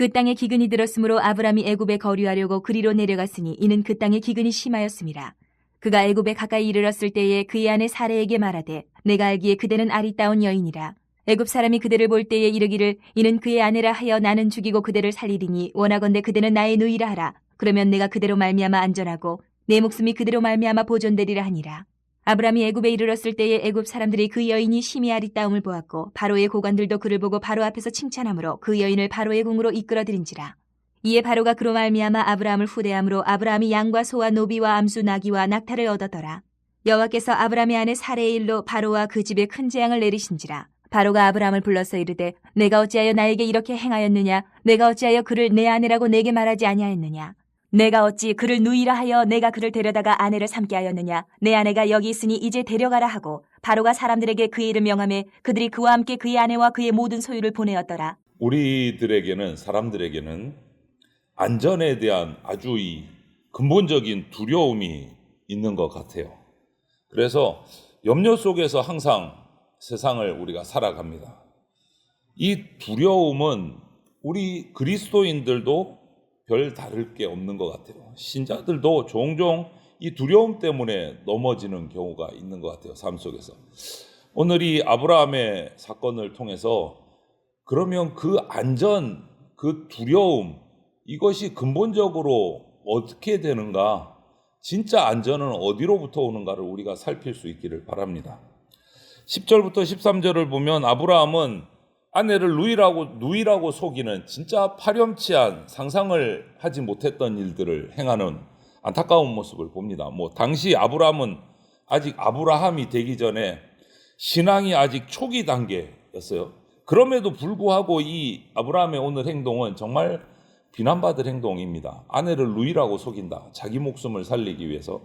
그 땅에 기근이 들었으므로 아브람이 애굽에 거류하려고 그리로 내려갔으니 이는 그 땅에 기근이 심하였습니다. 그가 애굽에 가까이 이르렀을 때에 그의 아내 사레에게 말하되 내가 알기에 그대는 아리따운 여인이라. 애굽 사람이 그대를 볼 때에 이르기를 이는 그의 아내라 하여 나는 죽이고 그대를 살리리니 원하건대 그대는 나의 누이라 하라. 그러면 내가 그대로 말미암아 안전하고 내 목숨이 그대로 말미암아 보존되리라 하니라. 아브람이 애굽에 이르렀을 때에 애굽 사람들이 그 여인이 심히 아리따움을 보았고 바로의 고관들도 그를 보고 바로 앞에서 칭찬하므로 그 여인을 바로의 궁으로 이끌어들인지라. 이에 바로가 그로 말미암아 아브라함을 후대함으로 아브라함이 양과 소와 노비와 암수 나귀와 낙타를 얻었더라. 여호와께서 아브라함의 아내 사레의 일로 바로와 그 집에 큰 재앙을 내리신지라. 바로가 아브라함을 불러서 이르되 내가 어찌하여 나에게 이렇게 행하였느냐. 내가 어찌하여 그를 내 아내라고 내게 말하지 아니하였느냐. 내가 어찌 그를 누이라 하여 내가 그를 데려다가 아내를 삼게 하였느냐. 내 아내가 여기 있으니 이제 데려가라 하고 바로가 사람들에게 그의 이름 명하매 그들이 그와 함께 그의 아내와 그의 모든 소유를 보내었더라. 우리들에게는 사람들에게는 안전에 대한 아주 이 근본적인 두려움이 있는 것 같아요. 그래서 염려 속에서 항상 세상을 우리가 살아갑니다. 이 두려움은 우리 그리스도인들도 별 다를 게 없는 것 같아요. 신자들도 종종 이 두려움 때문에 넘어지는 경우가 있는 것 같아요. 삶 속에서. 오늘 이 아브라함의 사건을 통해서 그러면 그 안전, 그 두려움, 이것이 근본적으로 어떻게 되는가, 진짜 안전은 어디로부터 오는가를 우리가 살필 수 있기를 바랍니다. 10절부터 13절을 보면 아브라함은 아내를 누이라고 속이는 진짜 파렴치한 상상을 하지 못했던 일들을 행하는 안타까운 모습을 봅니다. 당시 아브라함은 아직 아브라함이 되기 전에 신앙이 아직 초기 단계였어요. 그럼에도 불구하고 이 아브라함의 오늘 행동은 정말 비난받을 행동입니다. 아내를 누이라고 속인다. 자기 목숨을 살리기 위해서.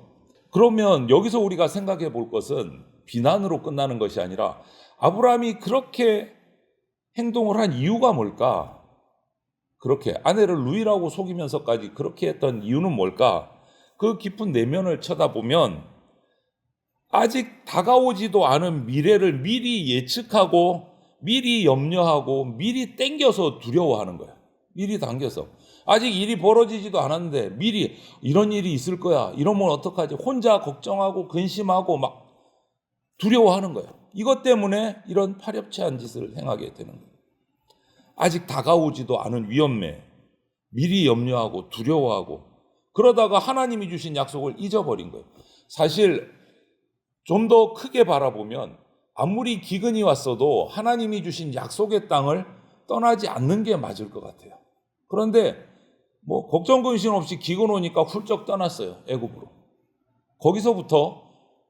그러면 여기서 우리가 생각해 볼 것은 비난으로 끝나는 것이 아니라 아브라함이 그렇게 행동을 한 이유가 뭘까? 그렇게 아내를 누이라고 속이면서까지 그렇게 했던 이유는 뭘까? 그 깊은 내면을 쳐다보면 아직 다가오지도 않은 미래를 미리 예측하고 미리 염려하고 미리 땡겨서 두려워하는 거야. 미리 당겨서. 아직 일이 벌어지지도 않았는데 미리 이런 일이 있을 거야. 이러면 어떡하지? 혼자 걱정하고 근심하고 막 두려워하는 거야. 이것 때문에 이런 파렴치한 짓을 행하게 되는 거예요. 아직 다가오지도 않은 위험에 미리 염려하고 두려워하고 그러다가 하나님이 주신 약속을 잊어버린 거예요. 사실 좀 더 크게 바라보면 아무리 기근이 왔어도 하나님이 주신 약속의 땅을 떠나지 않는 게 맞을 것 같아요. 그런데 걱정 근심 없이 기근 오니까 훌쩍 떠났어요. 애굽으로. 거기서부터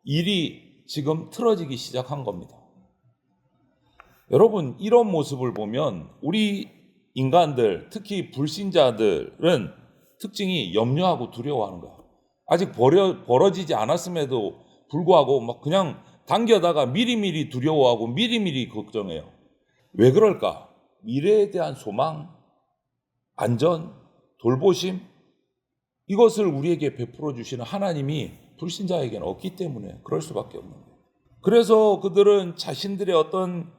일이 지금 틀어지기 시작한 겁니다. 여러분, 이런 모습을 보면 우리 인간들, 특히 불신자들은 특징이 염려하고 두려워하는 거야. 아직 벌어지지 않았음에도 불구하고 그냥 당겨다가 미리미리 두려워하고 미리미리 걱정해요. 왜 그럴까? 미래에 대한 소망, 안전, 돌보심, 이것을 우리에게 베풀어 주시는 하나님이 불신자에게는 없기 때문에 그럴 수밖에 없는 거예요. 그래서 그들은 자신들의 어떤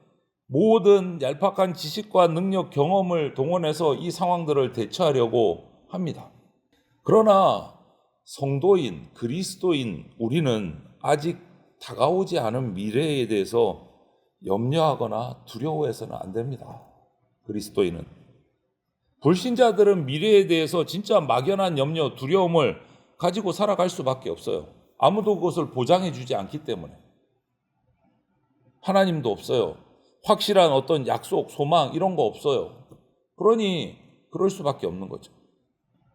모든 얄팍한 지식과 능력, 경험을 동원해서 이 상황들을 대처하려고 합니다. 그러나 성도인, 그리스도인 우리는 아직 다가오지 않은 미래에 대해서 염려하거나 두려워해서는 안 됩니다. 그리스도인은. 불신자들은 미래에 대해서 진짜 막연한 염려, 두려움을 가지고 살아갈 수밖에 없어요. 아무도 그것을 보장해 주지 않기 때문에. 하나님도 없어요. 확실한 어떤 약속, 소망 이런 거 없어요. 그러니 그럴 수밖에 없는 거죠.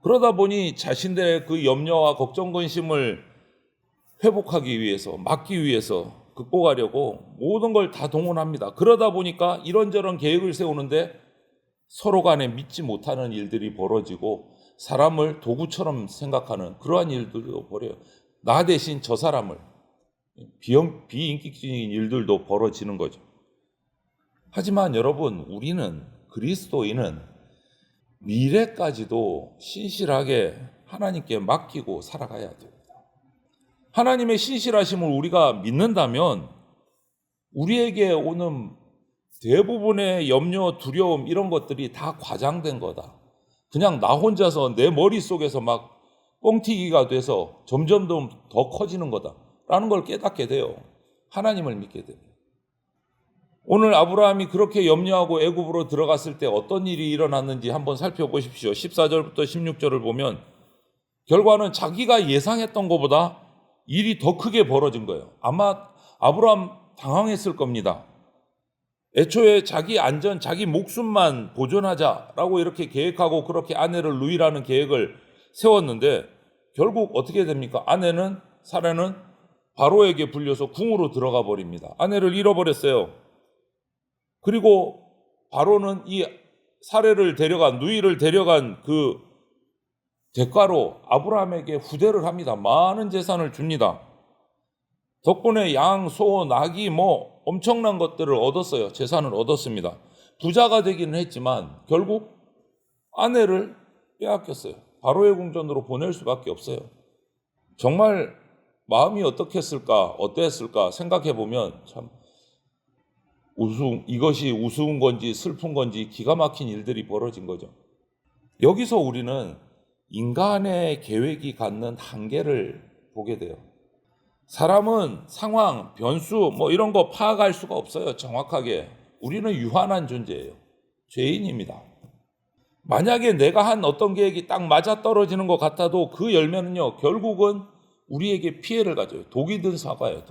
그러다 보니 자신들의 그 염려와 걱정, 근심을 회복하기 위해서, 막기 위해서 극복하려고 모든 걸 다 동원합니다. 그러다 보니까 이런저런 계획을 세우는데 서로 간에 믿지 못하는 일들이 벌어지고 사람을 도구처럼 생각하는 그러한 일들도 벌어요. 나 대신 저 사람을, 비인격적인 일들도 벌어지는 거죠. 하지만 여러분, 우리는, 그리스도인은 미래까지도 신실하게 하나님께 맡기고 살아가야 됩니다. 하나님의 신실하심을 우리가 믿는다면 우리에게 오는 대부분의 염려, 두려움 이런 것들이 다 과장된 거다. 그냥 나 혼자서 내 머릿속에서 막 뻥튀기가 돼서 점점 더 커지는 거다라는 걸 깨닫게 돼요. 하나님을 믿게 돼요. 오늘 아브라함이 그렇게 염려하고 애굽으로 들어갔을 때 어떤 일이 일어났는지 한번 살펴보십시오. 14절부터 16절을 보면 결과는 자기가 예상했던 것보다 일이 더 크게 벌어진 거예요. 아마 아브라함 당황했을 겁니다. 애초에 자기 안전, 자기 목숨만 보존하자라고 이렇게 계획하고 그렇게 아내를 누이라는 계획을 세웠는데 결국 어떻게 됩니까? 사라는 바로에게 불려서 궁으로 들어가 버립니다. 아내를 잃어버렸어요. 그리고 바로는 이 누이를 데려간 그 대가로 아브라함에게 후대를 합니다. 많은 재산을 줍니다. 덕분에 양, 소, 나귀 엄청난 것들을 얻었어요. 재산을 얻었습니다. 부자가 되기는 했지만 결국 아내를 빼앗겼어요. 바로의 궁전으로 보낼 수밖에 없어요. 정말 마음이 어땠을까 생각해 보면 참 이것이 우스운 건지 슬픈 건지 기가 막힌 일들이 벌어진 거죠. 여기서 우리는 인간의 계획이 갖는 한계를 보게 돼요. 사람은 상황, 변수 이런 거 파악할 수가 없어요. 정확하게. 우리는 유한한 존재예요. 죄인입니다. 만약에 내가 한 어떤 계획이 딱 맞아떨어지는 것 같아도 그 열매는요, 결국은 우리에게 피해를 가져요. 독이 든 사과예요.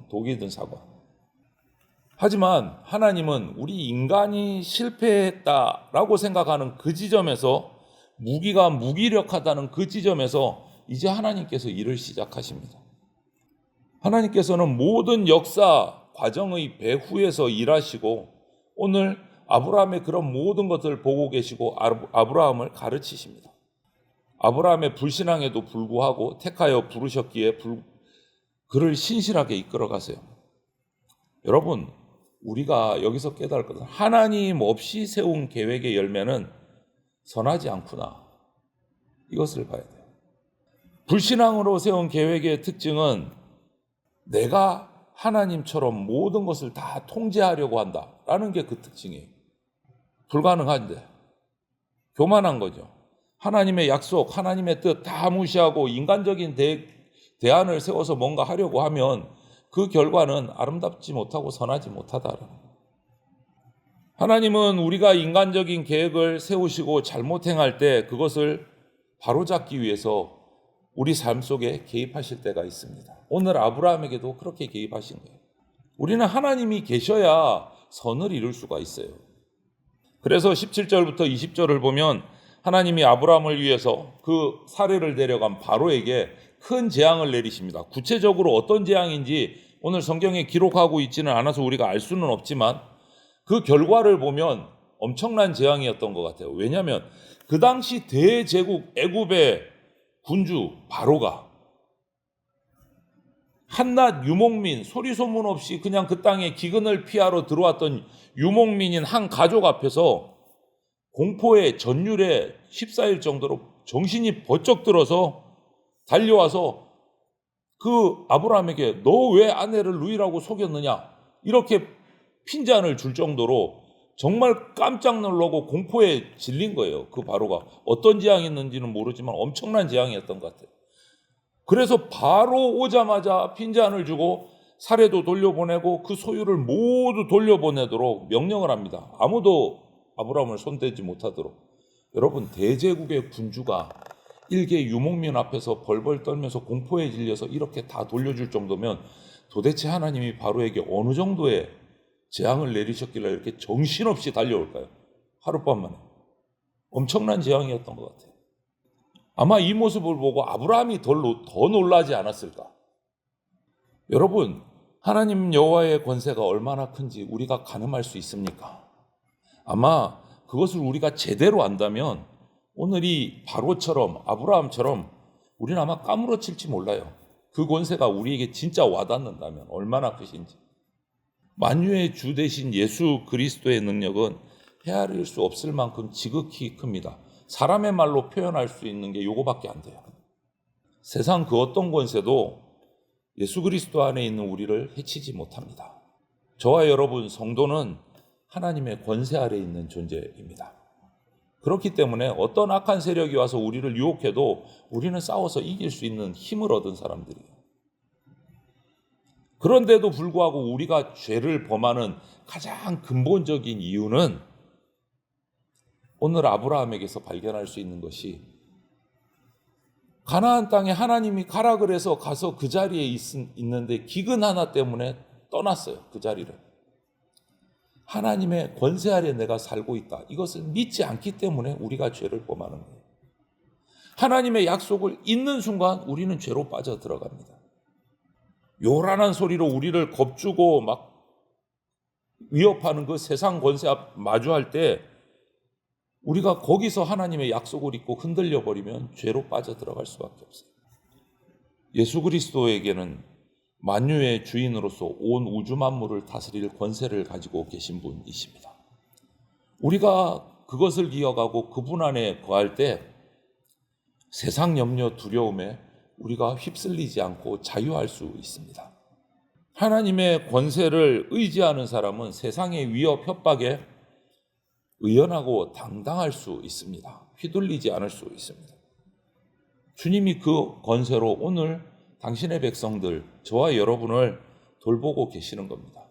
독이 든 사과. 하지만 하나님은 우리 인간이 실패했다라고 생각하는 그 지점에서 무기가 무기력하다는 그 지점에서 이제 하나님께서 일을 시작하십니다. 하나님께서는 모든 역사 과정의 배후에서 일하시고 오늘 아브라함의 그런 모든 것들을 보고 계시고 아브라함을 가르치십니다. 아브라함의 불신앙에도 불구하고 택하여 부르셨기에 그를 신실하게 이끌어 가세요. 여러분, 우리가 여기서 깨달을 것은 하나님 없이 세운 계획의 열매는 선하지 않구나. 이것을 봐야 돼요. 불신앙으로 세운 계획의 특징은 내가 하나님처럼 모든 것을 다 통제하려고 한다라는 게 그 특징이에요. 불가능한데 교만한 거죠. 하나님의 약속, 하나님의 뜻 다 무시하고 인간적인 대안을 세워서 뭔가 하려고 하면 그 결과는 아름답지 못하고 선하지 못하다라는 거예요. 하나님은 우리가 인간적인 계획을 세우시고 잘못 행할 때 그것을 바로잡기 위해서 우리 삶 속에 개입하실 때가 있습니다. 오늘 아브라함에게도 그렇게 개입하신 거예요. 우리는 하나님이 계셔야 선을 이룰 수가 있어요. 그래서 17절부터 20절을 보면 하나님이 아브라함을 위해서 그 사례를 데려간 바로에게 큰 재앙을 내리십니다. 구체적으로 어떤 재앙인지 오늘 성경에 기록하고 있지는 않아서 우리가 알 수는 없지만 그 결과를 보면 엄청난 재앙이었던 것 같아요. 왜냐하면 그 당시 대제국 애굽의 군주 바로가 한낱 유목민, 소리 소문 없이 그냥 그 땅에 기근을 피하러 들어왔던 유목민인 한 가족 앞에서 공포에 전율에 휩싸일 정도로 정신이 번쩍 들어서 달려와서 그 아브라함에게 너 왜 아내를 누이라고 속였느냐 이렇게 핀잔을 줄 정도로 정말 깜짝 놀라고 공포에 질린 거예요. 그 바로가 어떤 재앙이 있는지는 모르지만 엄청난 재앙이었던 것 같아요. 그래서 바로 오자마자 핀잔을 주고 사례도 돌려보내고 그 소유를 모두 돌려보내도록 명령을 합니다. 아무도 아브라함을 손대지 못하도록. 여러분, 대제국의 군주가 일개 유목민 앞에서 벌벌 떨면서 공포에 질려서 이렇게 다 돌려줄 정도면 도대체 하나님이 바로에게 어느 정도의 재앙을 내리셨길래 이렇게 정신없이 달려올까요? 하룻밤 만에. 엄청난 재앙이었던 것 같아요. 아마 이 모습을 보고 아브라함이 더 놀라지 않았을까? 여러분, 하나님 여호와의 권세가 얼마나 큰지 우리가 가늠할 수 있습니까? 아마 그것을 우리가 제대로 안다면 오늘 이 바로처럼 아브라함처럼 우리는 아마 까무러칠지 몰라요. 그 권세가 우리에게 진짜 와닿는다면 얼마나 크신지. 만유의 주 되신 예수 그리스도의 능력은 헤아릴 수 없을 만큼 지극히 큽니다. 사람의 말로 표현할 수 있는 게 요거밖에 안 돼요. 세상 그 어떤 권세도 예수 그리스도 안에 있는 우리를 해치지 못합니다. 저와 여러분 성도는 하나님의 권세 아래 있는 존재입니다. 그렇기 때문에 어떤 악한 세력이 와서 우리를 유혹해도 우리는 싸워서 이길 수 있는 힘을 얻은 사람들이에요. 그런데도 불구하고 우리가 죄를 범하는 가장 근본적인 이유는 오늘 아브라함에게서 발견할 수 있는 것이 가나안 땅에 하나님이 가라 그래서 가서 그 자리에 있는데 기근 하나 때문에 떠났어요. 그 자리를. 하나님의 권세 아래 내가 살고 있다. 이것을 믿지 않기 때문에 우리가 죄를 범하는 거예요. 하나님의 약속을 잊는 순간 우리는 죄로 빠져 들어갑니다. 요란한 소리로 우리를 겁주고 막 위협하는 그 세상 권세 앞 마주할 때 우리가 거기서 하나님의 약속을 잊고 흔들려 버리면 죄로 빠져 들어갈 수밖에 없어요. 예수 그리스도에게는 만유의 주인으로서 온 우주 만물을 다스릴 권세를 가지고 계신 분이십니다. 우리가 그것을 기억하고 그분 안에 거할 때 세상 염려 두려움에 우리가 휩쓸리지 않고 자유할 수 있습니다. 하나님의 권세를 의지하는 사람은 세상의 위협 협박에 의연하고 당당할 수 있습니다. 휘둘리지 않을 수 있습니다. 주님이 그 권세로 오늘 당신의 백성들, 저와 여러분을 돌보고 계시는 겁니다.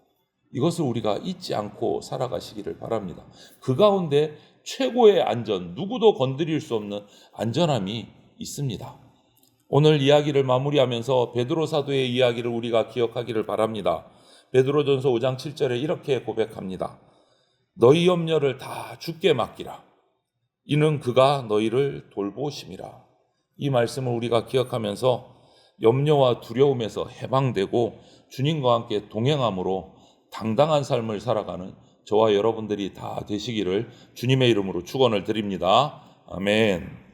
이것을 우리가 잊지 않고 살아가시기를 바랍니다. 그 가운데 최고의 안전, 누구도 건드릴 수 없는 안전함이 있습니다. 오늘 이야기를 마무리하면서 베드로 사도의 이야기를 우리가 기억하기를 바랍니다. 베드로전서 5장 7절에 이렇게 고백합니다. 너희 염려를 다 주께 맡기라. 이는 그가 너희를 돌보심이라. 이 말씀을 우리가 기억하면서 염려와 두려움에서 해방되고 주님과 함께 동행함으로 당당한 삶을 살아가는 저와 여러분들이 다 되시기를 주님의 이름으로 축원을 드립니다. 아멘.